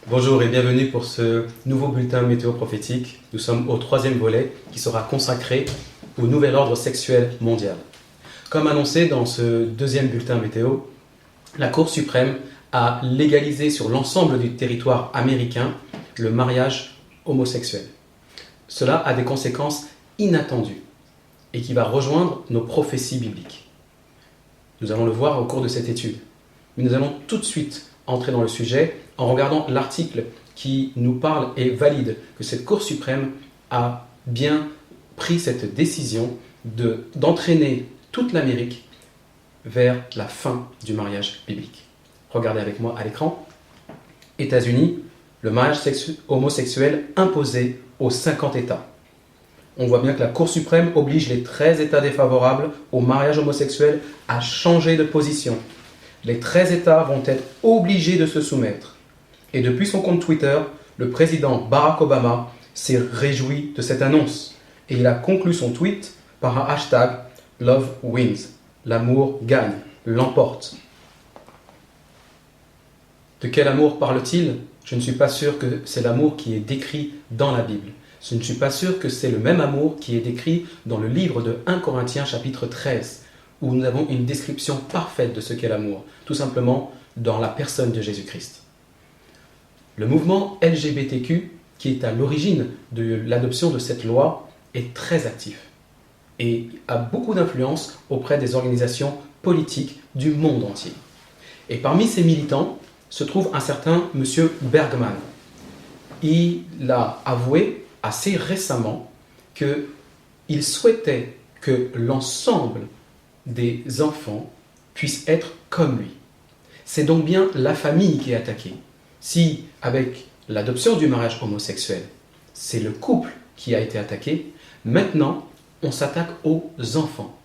Bonjour et bienvenue pour ce nouveau bulletin météo prophétique. Nous sommes au troisième volet qui sera consacré au nouvel ordre sexuel mondial. Comme annoncé dans ce deuxième bulletin météo, la Cour suprême a légalisé sur l'ensemble du territoire américain le mariage homosexuel. Cela a des conséquences inattendues et qui va rejoindre nos prophéties bibliques. Nous allons le voir au cours de cette étude. Mais nous allons tout de suite entrer dans le sujet en regardant l'article qui nous parle et valide que cette Cour suprême a bien pris cette décision d'entraîner toute l'Amérique vers la fin du mariage biblique. Regardez avec moi à l'écran. États-Unis, le mariage homosexuel imposé aux 50 États. On voit bien que la Cour suprême oblige les 13 États défavorables au mariage homosexuel à changer de position. Les 13 États vont être obligés de se soumettre. Et depuis son compte Twitter, le président Barack Obama s'est réjoui de cette annonce. Et il a conclu son tweet par un hashtag Love wins. L'amour gagne, l'emporte. De quel amour parle-t-il ? Je ne suis pas sûr que c'est l'amour qui est décrit dans la Bible. Je ne suis pas sûr que c'est le même amour qui est décrit dans le livre de 1 Corinthiens chapitre 13, où nous avons une description parfaite de ce qu'est l'amour, tout simplement dans la personne de Jésus-Christ. Le mouvement LGBTQ, qui est à l'origine de l'adoption de cette loi, est très actif et a beaucoup d'influence auprès des organisations politiques du monde entier. Et parmi ces militants se trouve un certain monsieur Bergman. Il a avoué assez récemment qu'il souhaitait que l'ensemble des enfants puissent être comme lui. C'est donc bien la famille qui est attaquée. Si, avec l'adoption du mariage homosexuel, c'est le couple qui a été attaqué, maintenant, on s'attaque aux enfants.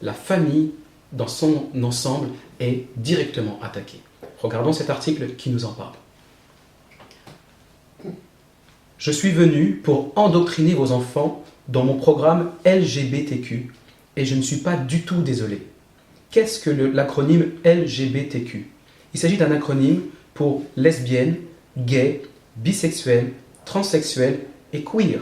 La famille, dans son ensemble, est directement attaquée. Regardons cet article qui nous en parle. Je suis venu pour endoctriner vos enfants dans mon programme LGBTQ et je ne suis pas du tout désolé. Qu'est-ce que l'acronyme LGBTQ ? Il s'agit d'un acronyme pour lesbienne, gay, bisexuel, transsexuel et queer.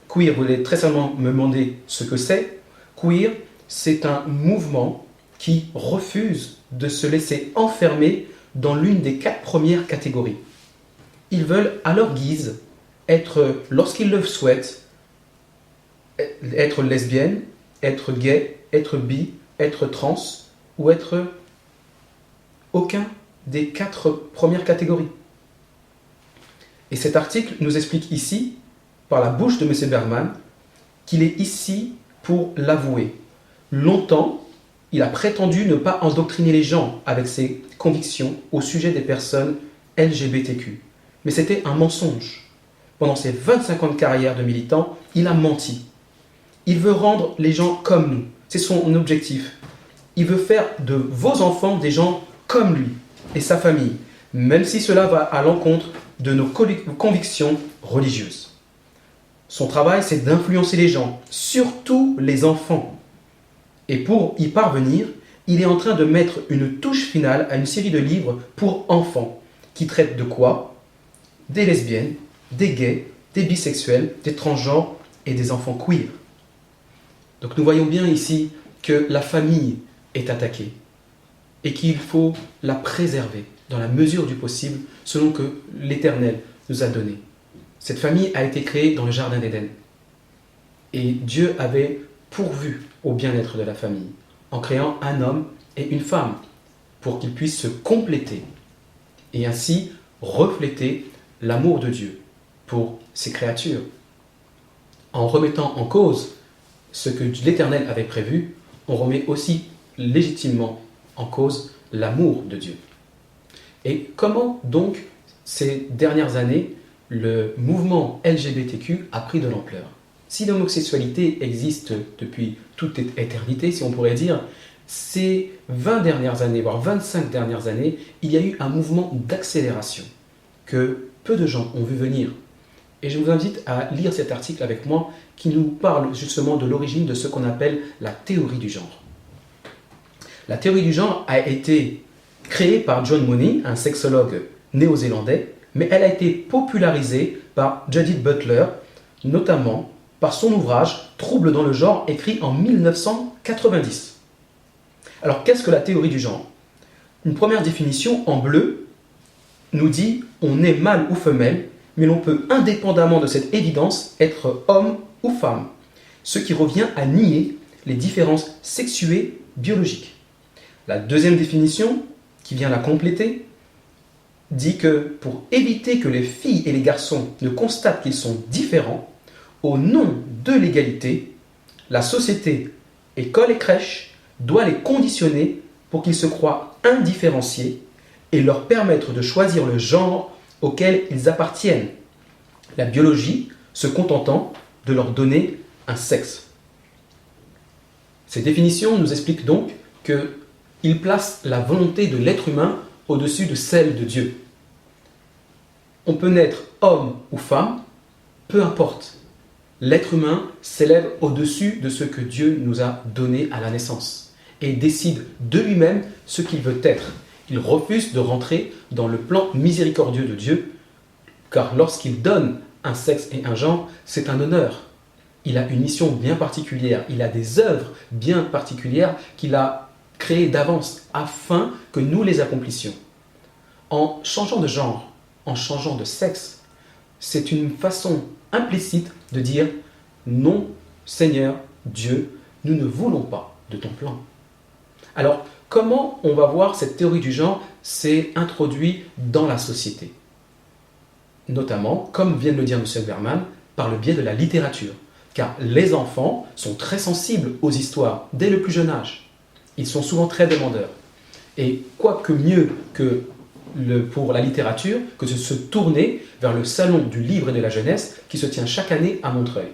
Queer, vous allez très certainement me demander ce que c'est. Queer, c'est un mouvement qui refuse de se laisser enfermer dans l'une des 4 premières catégories. Ils veulent, à leur guise, être, lorsqu'ils le souhaitent, être lesbienne, être gay, être bi, être trans ou être aucun des 4 premières catégories. Et cet article nous explique ici, par la bouche de M. Bergman, qu'il est ici pour l'avouer. Longtemps, il a prétendu ne pas endoctriner les gens avec ses convictions au sujet des personnes LGBTQ. Mais c'était un mensonge. Pendant ses 25 ans de carrière de militant, il a menti. Il veut rendre les gens comme nous. C'est son objectif. Il veut faire de vos enfants des gens comme lui et sa famille, même si cela va à l'encontre de nos convictions religieuses. Son travail, c'est d'influencer les gens, surtout les enfants. Et pour y parvenir, il est en train de mettre une touche finale à une série de livres pour enfants qui traitent de quoi ? Des lesbiennes, des gays, des bisexuels, des transgenres et des enfants queer. Donc nous voyons bien ici que la famille est attaquée et qu'il faut la préserver dans la mesure du possible selon que l'Éternel nous a donné. Cette famille a été créée dans le Jardin d'Éden et Dieu avait pourvu au bien-être de la famille en créant un homme et une femme pour qu'ils puissent se compléter et ainsi refléter l'amour de Dieu pour ses créatures. En remettant en cause ce que l'Éternel avait prévu, on remet aussi légitimement en cause l'amour de Dieu. Et comment donc, ces dernières années, le mouvement LGBTQ a pris de l'ampleur ? Si l'homosexualité existe depuis toute éternité, si on pourrait dire, ces 20 dernières années, voire 25 dernières années, il y a eu un mouvement d'accélération que peu de gens ont vu venir. Et je vous invite à lire cet article avec moi qui nous parle justement de l'origine de ce qu'on appelle la théorie du genre. La théorie du genre a été créée par John Money, un sexologue néo-zélandais, mais elle a été popularisée par Judith Butler, notamment par son ouvrage Troubles dans le genre, écrit en 1990. Alors, qu'est-ce que la théorie du genre? Une première définition en bleu nous dit « on est mâle ou femelle, mais l'on peut, indépendamment de cette évidence, être homme ou femme », ce qui revient à nier les différences sexuées biologiques. La deuxième définition, qui vient la compléter, dit que pour éviter que les filles et les garçons ne constatent qu'ils sont différents, au nom de l'égalité, la société, école et crèche, doit les conditionner pour qu'ils se croient indifférenciés et leur permettre de choisir le genre auquel ils appartiennent, la biologie se contentant de leur donner un sexe. Ces définitions nous expliquent donc qu'il place la volonté de l'être humain au-dessus de celle de Dieu. On peut naître homme ou femme, peu importe. L'être humain s'élève au-dessus de ce que Dieu nous a donné à la naissance et décide de lui-même ce qu'il veut être. Il refuse de rentrer dans le plan miséricordieux de Dieu, car lorsqu'il donne un sexe et un genre, c'est un honneur. Il a une mission bien particulière, il a des œuvres bien particulières qu'il a créées d'avance afin que nous les accomplissions. En changeant de genre, en changeant de sexe, c'est une façon implicite de dire « Non, Seigneur, Dieu, nous ne voulons pas de ton plan ». Alors, comment on va voir cette théorie du genre s'est introduite dans la société? Notamment, comme vient de le dire M. Berman, par le biais de la littérature. Car les enfants sont très sensibles aux histoires dès le plus jeune âge. Ils sont souvent très demandeurs. Et quoi que mieux que pour la littérature que de se tourner vers le salon du livre et de la jeunesse qui se tient chaque année à Montreuil.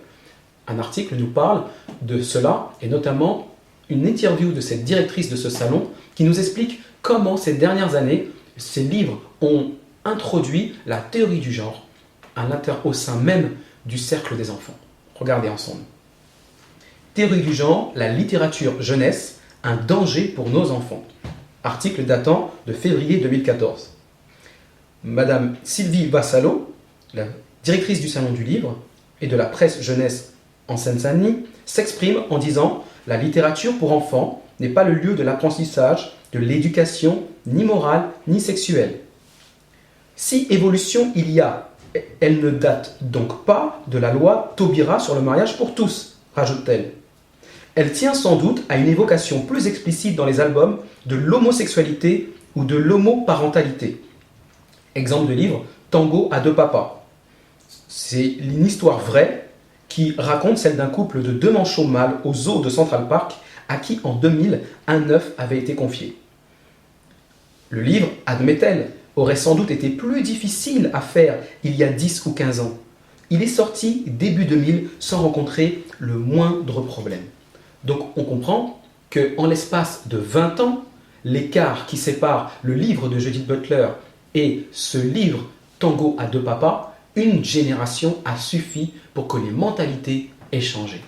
Un article nous parle de cela et notamment une interview de cette directrice de ce salon qui nous explique comment ces dernières années, ces livres ont introduit la théorie du genre au sein même du cercle des enfants. Regardez ensemble. Théorie du genre, la littérature jeunesse, un danger pour nos enfants. Article datant de février 2014. Madame Sylvie Vassallo, la directrice du Salon du Livre et de la presse jeunesse en Seine-Saint-Denis, s'exprime en disant « La littérature pour enfants n'est pas le lieu de l'apprentissage, de l'éducation, ni morale, ni sexuelle. Si évolution il y a, elle ne date donc pas de la loi Taubira sur le mariage pour tous, rajoute-t-elle. Elle tient sans doute à une évocation plus explicite dans les albums de l'homosexualité ou de l'homoparentalité. Exemple de livre, Tango à deux papas. C'est une histoire vraie qui raconte celle d'un couple de deux manchots mâles au zoo de Central Park à qui en 2000 un œuf avait été confié. Le livre, admet-elle, aurait sans doute été plus difficile à faire il y a 10 ou 15 ans. Il est sorti début 2000 sans rencontrer le moindre problème. Donc on comprend qu'en l'espace de 20 ans, l'écart qui sépare le livre de Judith Butler et ce livre Tango à deux papas, une génération a suffi pour que les mentalités aient changé.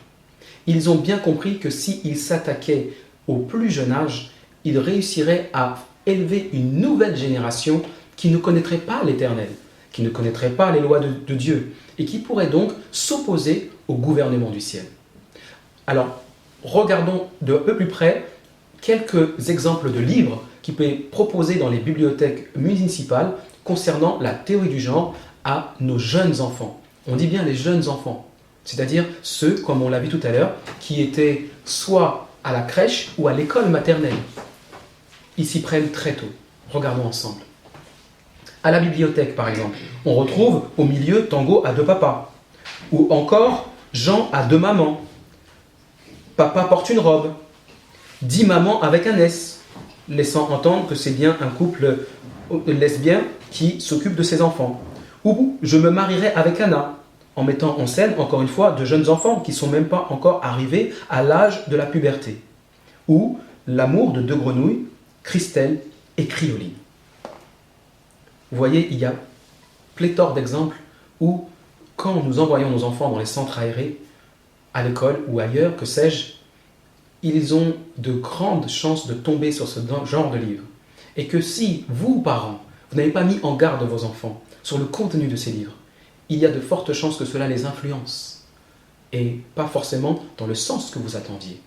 Ils ont bien compris que s'ils s'attaquaient au plus jeune âge, ils réussiraient à élever une nouvelle génération qui ne connaîtrait pas l'Éternel, qui ne connaîtrait pas les lois de Dieu et qui pourrait donc s'opposer au gouvernement du ciel. Alors, regardons de peu plus près quelques exemples de livres qui peuvent être proposés dans les bibliothèques municipales concernant la théorie du genre à nos jeunes enfants. On dit bien les jeunes enfants, c'est-à-dire ceux, comme on l'a vu tout à l'heure, qui étaient soit à la crèche ou à l'école maternelle. Ils s'y prennent très tôt. Regardons ensemble. À la bibliothèque, par exemple, on retrouve au milieu Tango à deux papas. Ou encore Jean à deux mamans. Papa porte une robe. 10 mamans avec un S, laissant entendre que c'est bien un couple lesbien qui s'occupe de ses enfants. Ou je me marierai avec Anna, en mettant en scène, encore une fois, de jeunes enfants qui ne sont même pas encore arrivés à l'âge de la puberté. Ou l'amour de deux grenouilles, Christelle et Crioline. Vous voyez, il y a pléthore d'exemples où, quand nous envoyons nos enfants dans les centres aérés, à l'école ou ailleurs, que sais-je, ils ont de grandes chances de tomber sur ce genre de livre. Et que si, vous, parents, vous n'avez pas mis en garde vos enfants sur le contenu de ces livres, il y a de fortes chances que cela les influence et pas forcément dans le sens que vous attendiez.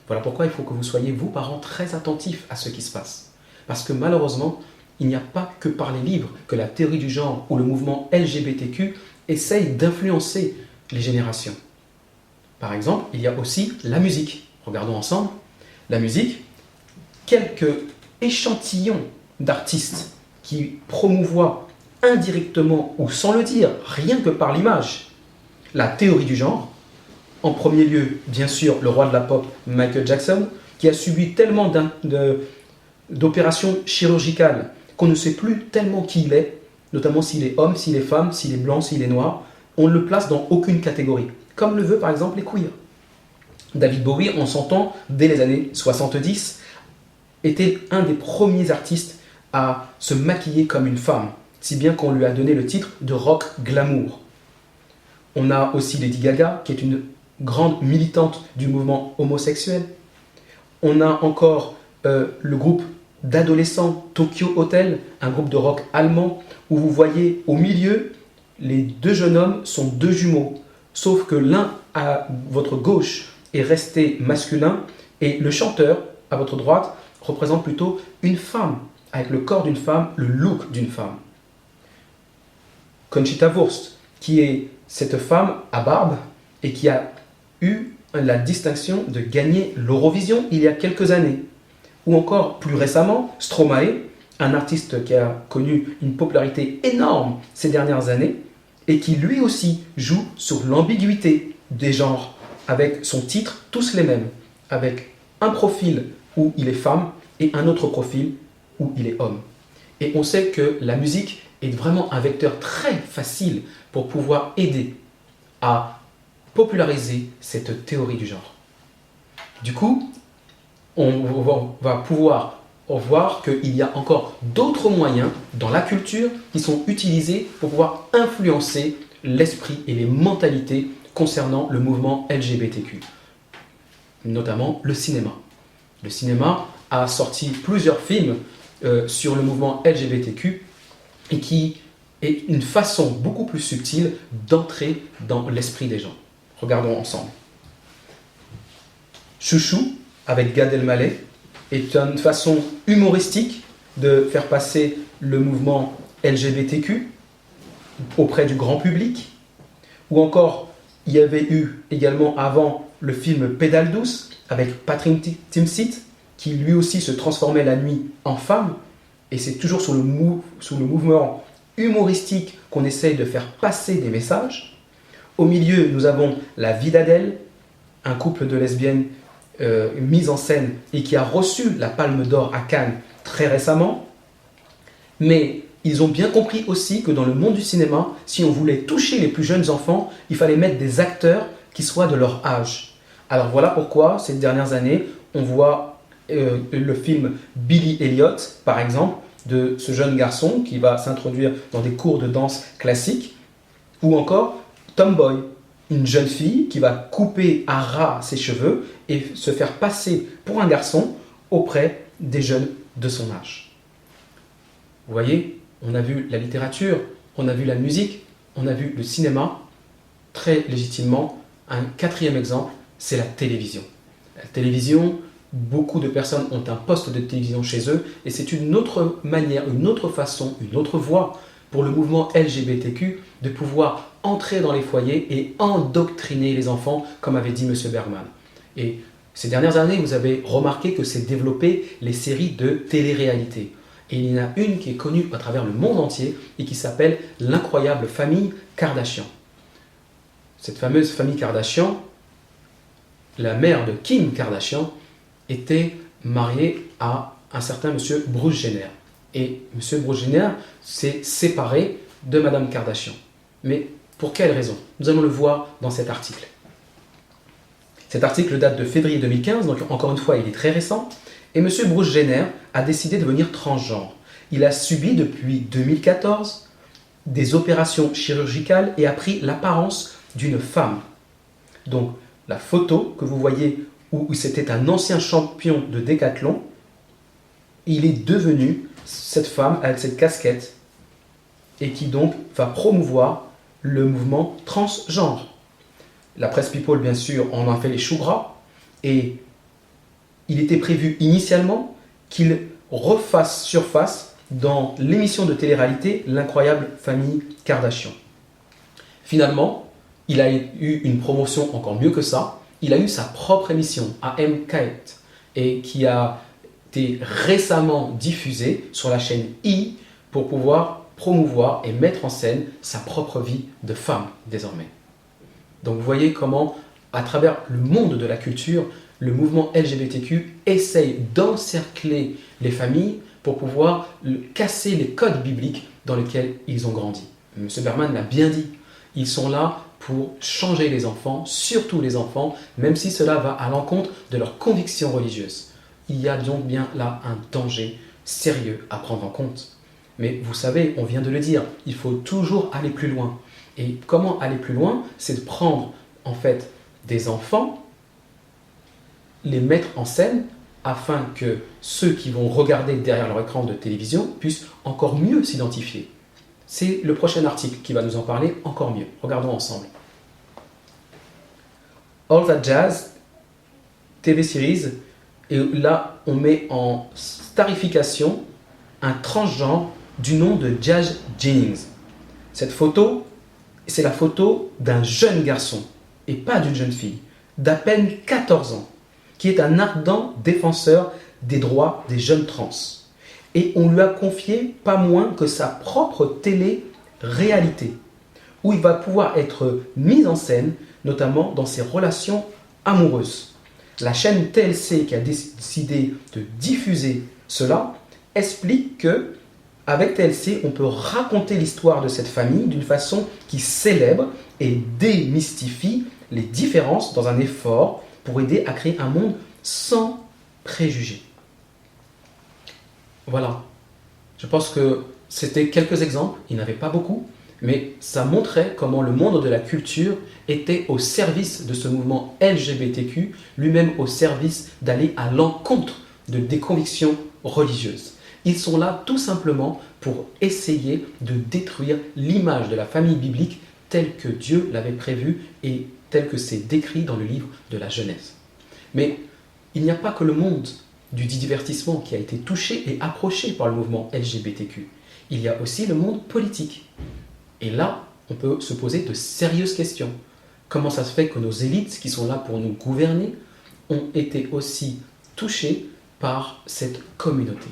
Voilà pourquoi il faut que vous soyez, vous, parents, très attentifs à ce qui se passe. Parce que malheureusement, il n'y a pas que par les livres que la théorie du genre ou le mouvement LGBTQ essaye d'influencer les générations. Par exemple, il y a aussi la musique. Regardons ensemble. La musique, quelques échantillons d'artistes qui promouvoient indirectement ou sans le dire, rien que par l'image, la théorie du genre. En premier lieu, bien sûr, le roi de la pop, Michael Jackson, qui a subi tellement d'opérations chirurgicales qu'on ne sait plus tellement qui il est, notamment s'il est homme, s'il est femme, s'il est blanc, s'il est noir. On ne le place dans aucune catégorie, comme le veut par exemple les queers. David Bowie, on s'entend, dès les années 70, était un des premiers artistes à se maquiller comme une femme, si bien qu'on lui a donné le titre de rock glamour. On a aussi Lady Gaga, qui est une grande militante du mouvement homosexuel. On a encore le groupe d'adolescents Tokyo Hotel, un groupe de rock allemand, où vous voyez au milieu, les deux jeunes hommes sont deux jumeaux, sauf que l'un à votre gauche est resté masculin et le chanteur à votre droite représente plutôt une femme, avec le corps d'une femme, le look d'une femme. Conchita Wurst, qui est cette femme à barbe et qui a eu la distinction de gagner l'Eurovision il y a quelques années. Ou encore plus récemment, Stromae, un artiste qui a connu une popularité énorme ces dernières années et qui lui aussi joue sur l'ambiguïté des genres avec son titre Tous les mêmes, avec un profil où il est femme et un autre profil où il est homme. Et on sait que la musique est vraiment un vecteur très facile pour pouvoir aider à populariser cette théorie du genre. Du coup, on va pouvoir voir qu'il y a encore d'autres moyens dans la culture qui sont utilisés pour pouvoir influencer l'esprit et les mentalités concernant le mouvement LGBTQ, notamment le cinéma. Le cinéma a sorti plusieurs films sur le mouvement LGBTQ et qui est une façon beaucoup plus subtile d'entrer dans l'esprit des gens. Regardons ensemble. Chouchou, avec Gad Elmaleh, est une façon humoristique de faire passer le mouvement LGBTQ auprès du grand public. Ou encore, il y avait eu également avant le film Pédale douce avec Patrick Timsit, qui lui aussi se transformait la nuit en femme. Et c'est toujours sous le mouvement humoristique qu'on essaye de faire passer des messages. Au milieu, nous avons La vie d'Adèle, un couple de lesbiennes mise en scène et qui a reçu la Palme d'Or à Cannes très récemment. Mais ils ont bien compris aussi que dans le monde du cinéma, si on voulait toucher les plus jeunes enfants, il fallait mettre des acteurs qui soient de leur âge. Alors voilà pourquoi, ces dernières années, on voit le film Billy Elliot, par exemple, de ce jeune garçon qui va s'introduire dans des cours de danse classique, ou encore Tomboy, une jeune fille qui va couper à ras ses cheveux et se faire passer pour un garçon auprès des jeunes de son âge. Vous voyez, on a vu la littérature, on a vu la musique, on a vu le cinéma. Très légitimement, un quatrième exemple, c'est la télévision. La télévision, beaucoup de personnes ont un poste de télévision chez eux et c'est une autre manière, une autre façon, une autre voie pour le mouvement LGBTQ de pouvoir entrer dans les foyers et endoctriner les enfants, comme avait dit M. Bergman. Et ces dernières années, vous avez remarqué que s'est développé les séries de télé-réalité. Et il y en a une qui est connue à travers le monde entier et qui s'appelle L'incroyable famille Kardashian. Cette fameuse famille Kardashian, la mère de Kim Kardashian, était mariée à un certain monsieur Bruce Jenner. Et monsieur Bruce Jenner s'est séparé de madame Kardashian. Mais pour quelle raison? Nous allons le voir dans cet article. Cet article date de février 2015, donc encore une fois, il est très récent. Et M. Bruce Jenner a décidé de devenir transgenre. Il a subi depuis 2014 des opérations chirurgicales et a pris l'apparence d'une femme. Donc la photo que vous voyez où c'était un ancien champion de décathlon, il est devenu cette femme avec cette casquette et qui donc va promouvoir le mouvement transgenre. La presse People, bien sûr, en a fait les choux gras, et il était prévu initialement qu'il refasse surface dans l'émission de télé-réalité L'incroyable famille Kardashian. Finalement, il a eu une promotion encore mieux que ça. Il a eu sa propre émission, AM Kite, et qui a été récemment diffusée sur la chaîne E! Pour pouvoir promouvoir et mettre en scène sa propre vie de femme désormais. Donc vous voyez comment, à travers le monde de la culture, le mouvement LGBTQ essaye d'encercler les familles pour pouvoir casser les codes bibliques dans lesquels ils ont grandi. M. Berman l'a bien dit, ils sont là pour changer les enfants, surtout les enfants, même si cela va à l'encontre de leurs convictions religieuses. Il y a donc bien là un danger sérieux à prendre en compte. Mais vous savez, on vient de le dire, il faut toujours aller plus loin. Et comment aller plus loin? C'est de prendre en fait des enfants, les mettre en scène afin que ceux qui vont regarder derrière leur écran de télévision puissent encore mieux s'identifier. C'est le prochain article qui va nous en parler encore mieux. Regardons ensemble. All That Jazz, TV series, et là on met en starification un transgenre du nom de Jazz Jennings. Cette photo, c'est la photo d'un jeune garçon, et pas d'une jeune fille, d'à peine 14 ans, qui est un ardent défenseur des droits des jeunes trans. Et on lui a confié pas moins que sa propre télé-réalité, où il va pouvoir être mis en scène, notamment dans ses relations amoureuses. La chaîne TLC qui a décidé de diffuser cela explique que avec TLC, on peut raconter l'histoire de cette famille d'une façon qui célèbre et démystifie les différences dans un effort pour aider à créer un monde sans préjugés. Voilà. Je pense que c'était quelques exemples, il n'y en avait pas beaucoup, mais ça montrait comment le monde de la culture était au service de ce mouvement LGBTQ, lui-même au service d'aller à l'encontre des convictions religieuses. Ils sont là tout simplement pour essayer de détruire l'image de la famille biblique telle que Dieu l'avait prévue et telle que c'est décrit dans le livre de la Genèse. Mais il n'y a pas que le monde du divertissement qui a été touché et approché par le mouvement LGBTQ. Il y a aussi le monde politique. Et là, on peut se poser de sérieuses questions. Comment ça se fait que nos élites qui sont là pour nous gouverner ont été aussi touchées par cette communauté?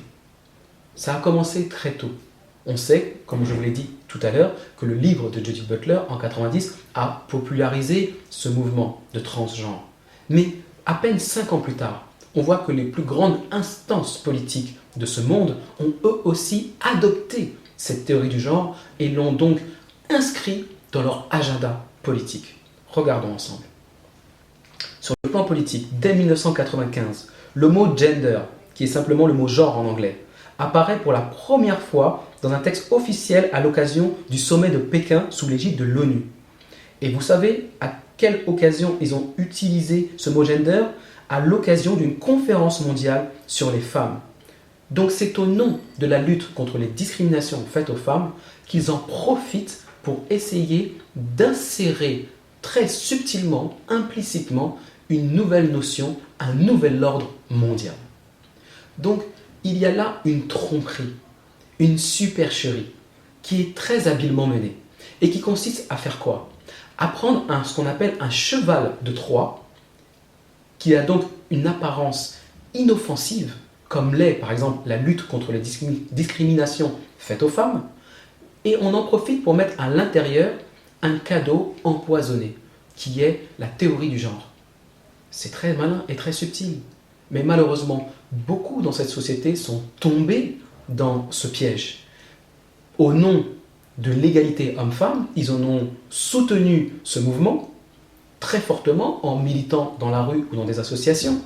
Ça a commencé très tôt. On sait, comme je vous l'ai dit tout à l'heure, que le livre de Judith Butler, en 90, a popularisé ce mouvement de transgenre. Mais à peine 5 ans plus tard, on voit que les plus grandes instances politiques de ce monde ont eux aussi adopté cette théorie du genre et l'ont donc inscrit dans leur agenda politique. Regardons ensemble. Sur le plan politique, dès 1995, le mot gender, qui est simplement le mot genre en anglais, apparaît pour la première fois dans un texte officiel à l'occasion du sommet de Pékin sous l'égide de l'ONU. Et vous savez à quelle occasion ils ont utilisé ce mot gender? À l'occasion d'une conférence mondiale sur les femmes. Donc c'est au nom de la lutte contre les discriminations faites aux femmes qu'ils en profitent pour essayer d'insérer très subtilement, implicitement, une nouvelle notion, un nouvel ordre mondial. Donc il y a là une tromperie, une supercherie qui est très habilement menée et qui consiste à faire quoi? À prendre ce qu'on appelle un cheval de Troie qui a donc une apparence inoffensive, comme l'est par exemple la lutte contre les discriminations faites aux femmes, et on en profite pour mettre à l'intérieur un cadeau empoisonné, qui est la théorie du genre. C'est très malin et très subtil, mais malheureusement, beaucoup dans cette société sont tombés dans ce piège. Au nom de l'égalité homme-femme, ils en ont soutenu ce mouvement très fortement en militant dans la rue ou dans des associations,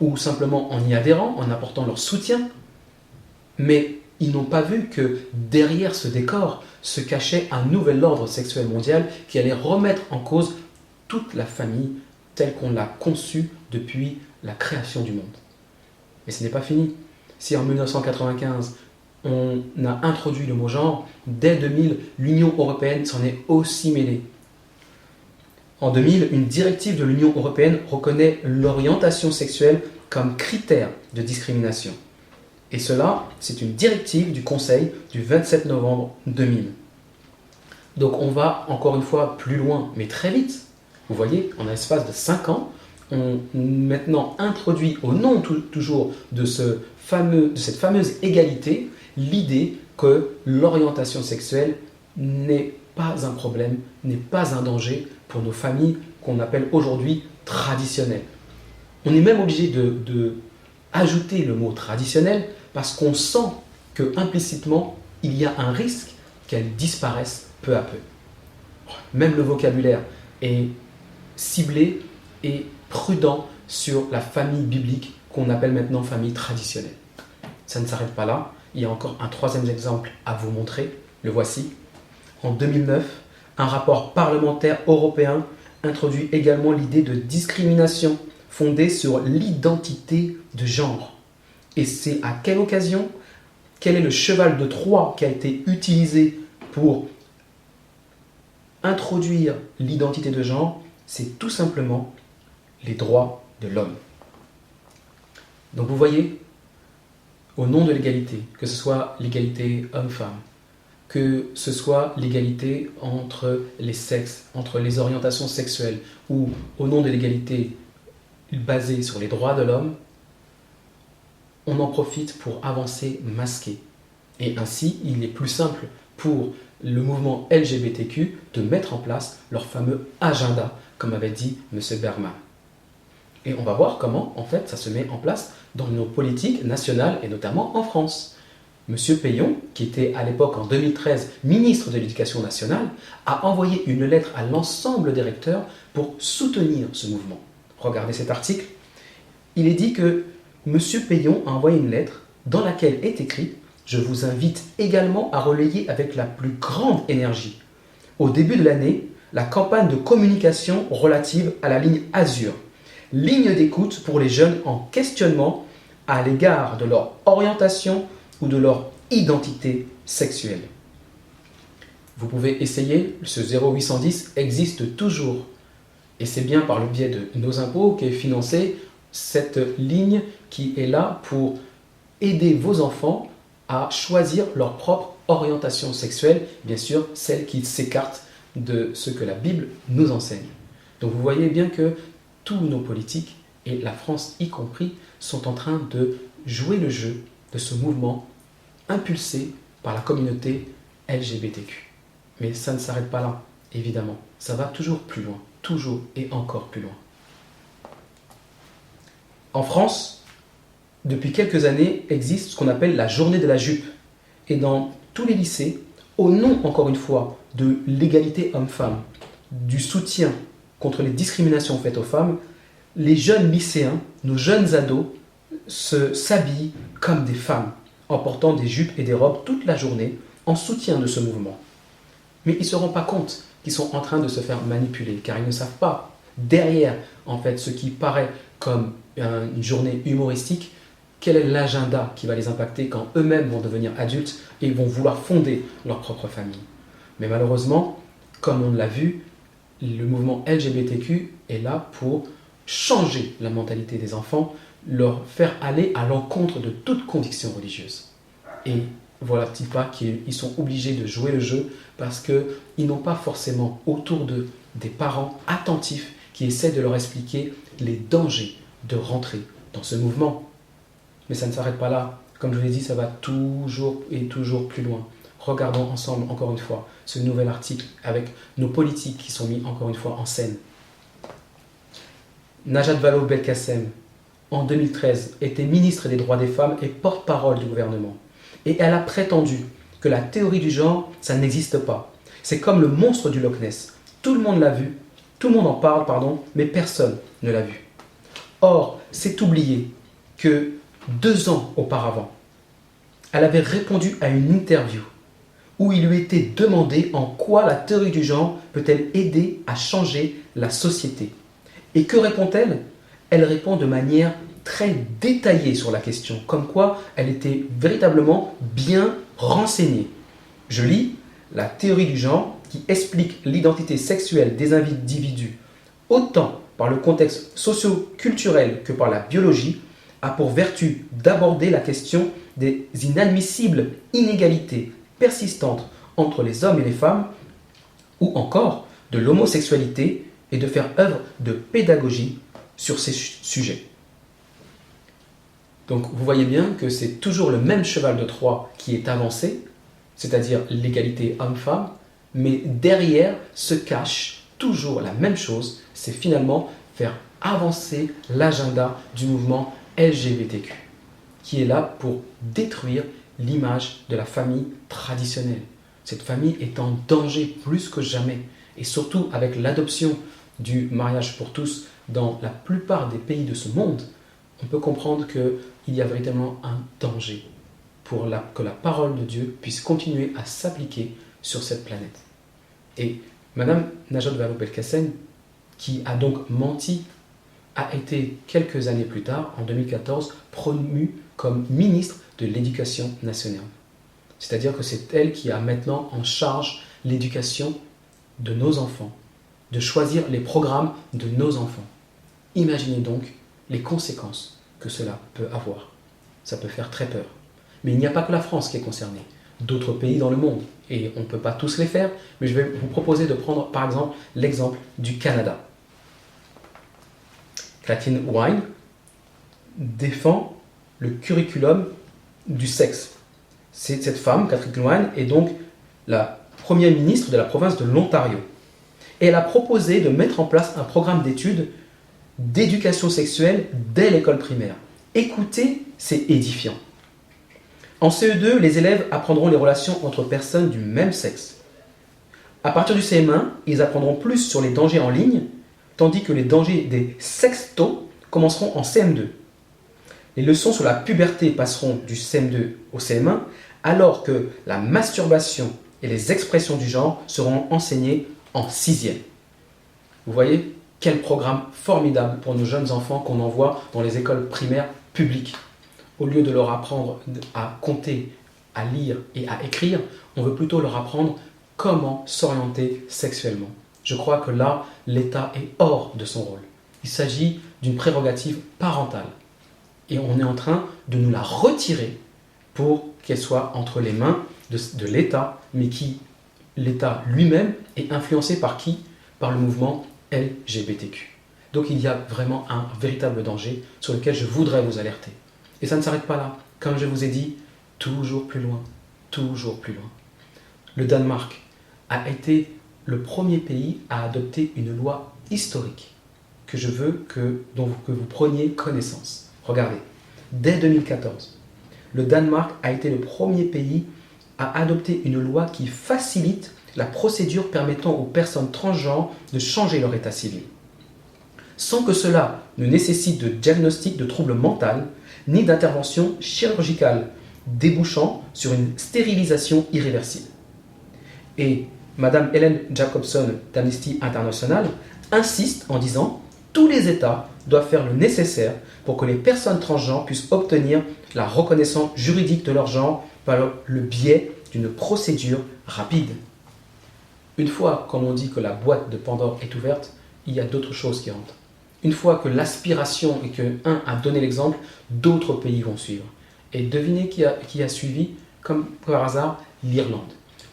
ou simplement en y adhérant, en apportant leur soutien. Mais ils n'ont pas vu que derrière ce décor se cachait un nouvel ordre sexuel mondial qui allait remettre en cause toute la famille telle qu'on l'a conçue depuis la création du monde. Mais ce n'est pas fini. Si en 1995, on a introduit le mot genre, dès 2000, l'Union européenne s'en est aussi mêlée. En 2000, une directive de l'Union européenne reconnaît l'orientation sexuelle comme critère de discrimination. Et cela, c'est une directive du Conseil du 27 novembre 2000. Donc on va encore une fois plus loin, mais très vite. Vous voyez, en l'espace de 5 ans, on maintenant introduit au nom toujours de cette fameuse égalité l'idée que l'orientation sexuelle n'est pas un problème, n'est pas un danger pour nos familles qu'on appelle aujourd'hui traditionnelles. On est même obligé de ajouter le mot traditionnel parce qu'on sent que implicitement il y a un risque qu'elles disparaissent peu à peu. Même le vocabulaire est ciblé et prudent sur la famille biblique qu'on appelle maintenant famille traditionnelle. Ça ne s'arrête pas là. Il y a encore un troisième exemple à vous montrer. Le voici. En 2009, un rapport parlementaire européen introduit également l'idée de discrimination fondée sur l'identité de genre. Et c'est à quelle occasion? Quel est le cheval de Troie qui a été utilisé pour introduire l'identité de genre? C'est tout simplement les droits de l'homme. Donc vous voyez, au nom de l'égalité, que ce soit l'égalité homme-femme, que ce soit l'égalité entre les sexes, entre les orientations sexuelles, ou au nom de l'égalité basée sur les droits de l'homme, on en profite pour avancer masqué. Et ainsi, il est plus simple pour le mouvement LGBTQ de mettre en place leur fameux agenda, comme avait dit M. Bergman. Et on va voir comment, en fait, ça se met en place dans nos politiques nationales et notamment en France. M. Payon, qui était à l'époque en 2013 ministre de l'Éducation nationale, a envoyé une lettre à l'ensemble des recteurs pour soutenir ce mouvement. Regardez cet article. Il est dit que M. Payon a envoyé une lettre dans laquelle est écrit « Je vous invite également à relayer avec la plus grande énergie, au début de l'année, la campagne de communication relative à la ligne Azur, ligne d'écoute pour les jeunes en questionnement à l'égard de leur orientation ou de leur identité sexuelle. » Vous pouvez essayer, ce 0810 existe toujours. Et c'est bien par le biais de nos impôts qu'est financée cette ligne qui est là pour aider vos enfants à choisir leur propre orientation sexuelle, bien sûr celle qui s'écarte de ce que la Bible nous enseigne. Donc vous voyez bien que tous nos politiques, et la France y compris, sont en train de jouer le jeu de ce mouvement impulsé par la communauté LGBTQ. Mais ça ne s'arrête pas là, évidemment. Ça va toujours plus loin, toujours et encore plus loin. En France, depuis quelques années, existe ce qu'on appelle la journée de la jupe. Et dans tous les lycées, au nom, encore une fois, de l'égalité homme-femme, du soutien contre les discriminations faites aux femmes, les jeunes lycéens, nos jeunes ados, s'habillent comme des femmes, en portant des jupes et des robes toute la journée, en soutien de ce mouvement. Mais ils ne se rendent pas compte qu'ils sont en train de se faire manipuler, car ils ne savent pas, derrière, en fait, ce qui paraît comme une journée humoristique, quel est l'agenda qui va les impacter quand eux-mêmes vont devenir adultes et vont vouloir fonder leur propre famille. Mais malheureusement, comme on l'a vu, le mouvement LGBTQ est là pour changer la mentalité des enfants, leur faire aller à l'encontre de toute conviction religieuse. Et voilà-t-il pas qu'ils sont obligés de jouer le jeu parce qu'ils n'ont pas forcément autour d'eux des parents attentifs qui essaient de leur expliquer les dangers de rentrer dans ce mouvement. Mais ça ne s'arrête pas là. Comme je vous l'ai dit, ça va toujours et toujours plus loin. Regardons ensemble, encore une fois, ce nouvel article avec nos politiques qui sont mis encore une fois en scène. Najat Vallaud-Belkacem, en 2013, était ministre des droits des femmes et porte-parole du gouvernement. Et elle a prétendu que la théorie du genre, ça n'existe pas. C'est comme le monstre du Loch Ness. Tout le monde l'a vu, tout le monde en parle, mais personne ne l'a vu. Or, c'est oublier que 2 ans auparavant, elle avait répondu à une interview où il lui était demandé en quoi la théorie du genre peut-elle aider à changer la société. Et que répond-elle? Elle répond de manière très détaillée sur la question, comme quoi elle était véritablement bien renseignée. Je lis la théorie du genre qui explique l'identité sexuelle des individus autant par le contexte socio-culturel que par la biologie, a pour vertu d'aborder la question des inadmissibles inégalités persistantes entre les hommes et les femmes, ou encore de l'homosexualité, et de faire œuvre de pédagogie sur ces sujets. Donc vous voyez bien que c'est toujours le même cheval de Troie qui est avancé, c'est-à-dire l'égalité homme-femme, mais derrière se cache toujours la même chose, c'est finalement faire avancer l'agenda du mouvement LGBTQ, qui est là pour détruire l'image de la famille traditionnelle. Cette famille est en danger plus que jamais, et surtout avec l'adoption du mariage pour tous dans la plupart des pays de ce monde, on peut comprendre qu'il y a véritablement un danger pour que la parole de Dieu puisse continuer à s'appliquer sur cette planète. Et Madame Najat Vallaud-Belkacem, qui a donc menti, a été quelques années plus tard, en 2014, promue comme ministre de l'Éducation nationale. C'est-à-dire que c'est elle qui a maintenant en charge l'éducation de nos enfants, de choisir les programmes de nos enfants. Imaginez donc les conséquences que cela peut avoir. Ça peut faire très peur. Mais il n'y a pas que la France qui est concernée. D'autres pays dans le monde, et on ne peut pas tous les faire, mais je vais vous proposer de prendre par exemple l'exemple du Canada. Kathleen Wynne défend le curriculum du sexe. Cette femme, Kathleen Wynne, est donc la première ministre de la province de l'Ontario. Et elle a proposé de mettre en place un programme d'études d'éducation sexuelle dès l'école primaire. Écoutez, c'est édifiant. En CE2, les élèves apprendront les relations entre personnes du même sexe. À partir du CM1, ils apprendront plus sur les dangers en ligne, tandis que les dangers des sextos commenceront en CM2. Les leçons sur la puberté passeront du CM2 au CM1, alors que la masturbation et les expressions du genre seront enseignées en 6e. Vous voyez quel programme formidable pour nos jeunes enfants qu'on envoie dans les écoles primaires publiques. Au lieu de leur apprendre à compter, à lire et à écrire, on veut plutôt leur apprendre comment s'orienter sexuellement. Je crois que là, l'État est hors de son rôle. Il s'agit d'une prérogative parentale. Et on est en train de nous la retirer pour qu'elle soit entre les mains de l'État, mais qui, l'État lui-même, est influencé par qui? Par le mouvement LGBTQ. Donc il y a vraiment un véritable danger sur lequel je voudrais vous alerter. Et ça ne s'arrête pas là. Comme je vous ai dit, toujours plus loin, toujours plus loin. Le Danemark a été le premier pays à adopter une loi historique que je veux que vous preniez connaissance. Regardez, dès 2014, le Danemark a été le premier pays à adopter une loi qui facilite la procédure permettant aux personnes transgenres de changer leur état civil, sans que cela ne nécessite de diagnostic de trouble mental ni d'intervention chirurgicale débouchant sur une stérilisation irréversible. Et Madame Helen Jacobson d'Amnesty International insiste en disant « Tous les États doivent faire le nécessaire pour que les personnes transgenres puissent obtenir la reconnaissance juridique de leur genre par le biais d'une procédure rapide. » Une fois, comme on dit, que la boîte de Pandore est ouverte, il y a d'autres choses qui rentrent. Une fois que l'aspiration et que un a donné l'exemple, d'autres pays vont suivre. Et devinez qui a suivi, comme par hasard, l'Irlande.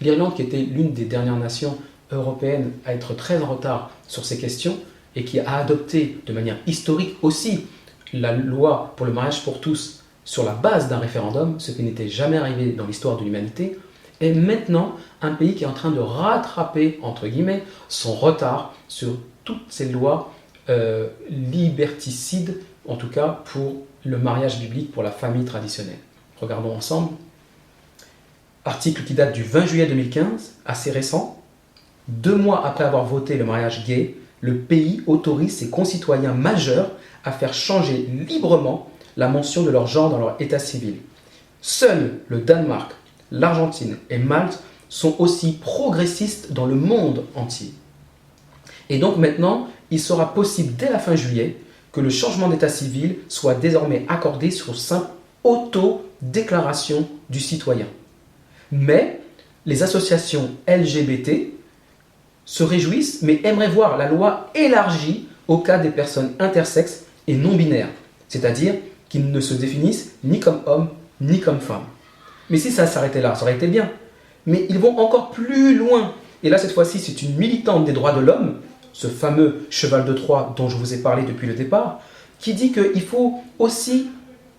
L'Irlande qui était l'une des dernières nations européennes à être très en retard sur ces questions et qui a adopté de manière historique aussi la loi pour le mariage pour tous sur la base d'un référendum, ce qui n'était jamais arrivé dans l'histoire de l'humanité, est maintenant un pays qui est en train de rattraper, entre guillemets, son retard sur toutes ces lois liberticides, en tout cas pour le mariage biblique pour la famille traditionnelle. Regardons ensemble. Article qui date du 20 juillet 2015, assez récent. 2 mois après avoir voté le mariage gay, le pays autorise ses concitoyens majeurs à faire changer librement la mention de leur genre dans leur état civil. Seuls le Danemark, l'Argentine et Malte sont aussi progressistes dans le monde entier. Et donc maintenant, il sera possible dès la fin juillet que le changement d'état civil soit désormais accordé sur simple auto-déclaration du citoyen. Mais les associations LGBT se réjouissent, mais aimeraient voir la loi élargie au cas des personnes intersexes et non-binaires, c'est-à-dire qui ne se définissent ni comme hommes ni comme femmes. Mais si ça s'arrêtait là, ça aurait été bien. Mais ils vont encore plus loin. Et là, cette fois-ci, c'est une militante des droits de l'homme, ce fameux cheval de Troie dont je vous ai parlé depuis le départ, qui dit qu'il faut aussi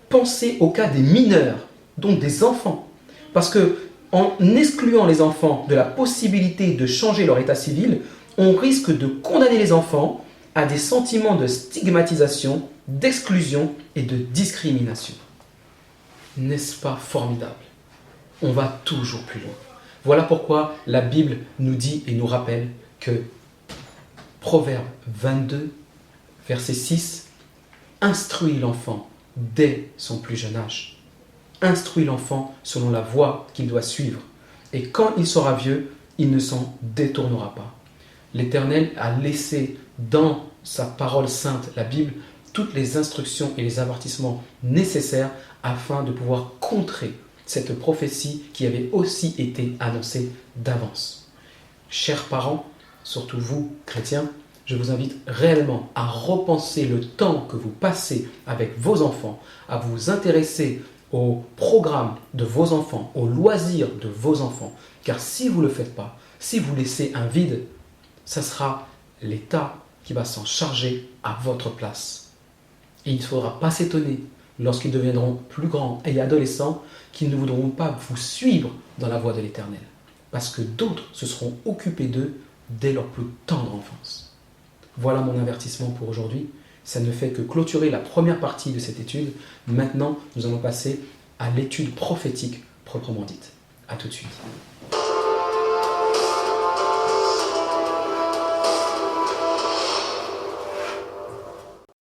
penser au cas des mineurs, donc des enfants. Parce que en excluant les enfants de la possibilité de changer leur état civil, on risque de condamner les enfants à des sentiments de stigmatisation, d'exclusion et de discrimination. N'est-ce pas formidable? On va toujours plus loin. Voilà pourquoi la Bible nous dit et nous rappelle que Proverbe 22, verset 6, instruit l'enfant dès son plus jeune âge. Instruit l'enfant selon la voie qu'il doit suivre. Et quand il sera vieux, il ne s'en détournera pas. L'Éternel a laissé dans sa parole sainte, la Bible, toutes les instructions et les avertissements nécessaires afin de pouvoir contrer cette prophétie qui avait aussi été annoncée d'avance. Chers parents, surtout vous, chrétiens, je vous invite réellement à repenser le temps que vous passez avec vos enfants, à vous intéresser au programme de vos enfants, aux loisirs de vos enfants. Car si vous ne le faites pas, si vous laissez un vide, ça sera l'État qui va s'en charger à votre place. Et il ne faudra pas s'étonner lorsqu'ils deviendront plus grands et adolescents qu'ils ne voudront pas vous suivre dans la voie de l'Éternel. Parce que d'autres se seront occupés d'eux dès leur plus tendre enfance. Voilà mon avertissement pour aujourd'hui. Ça ne fait que clôturer la première partie de cette étude. Maintenant, nous allons passer à l'étude prophétique proprement dite. À tout de suite.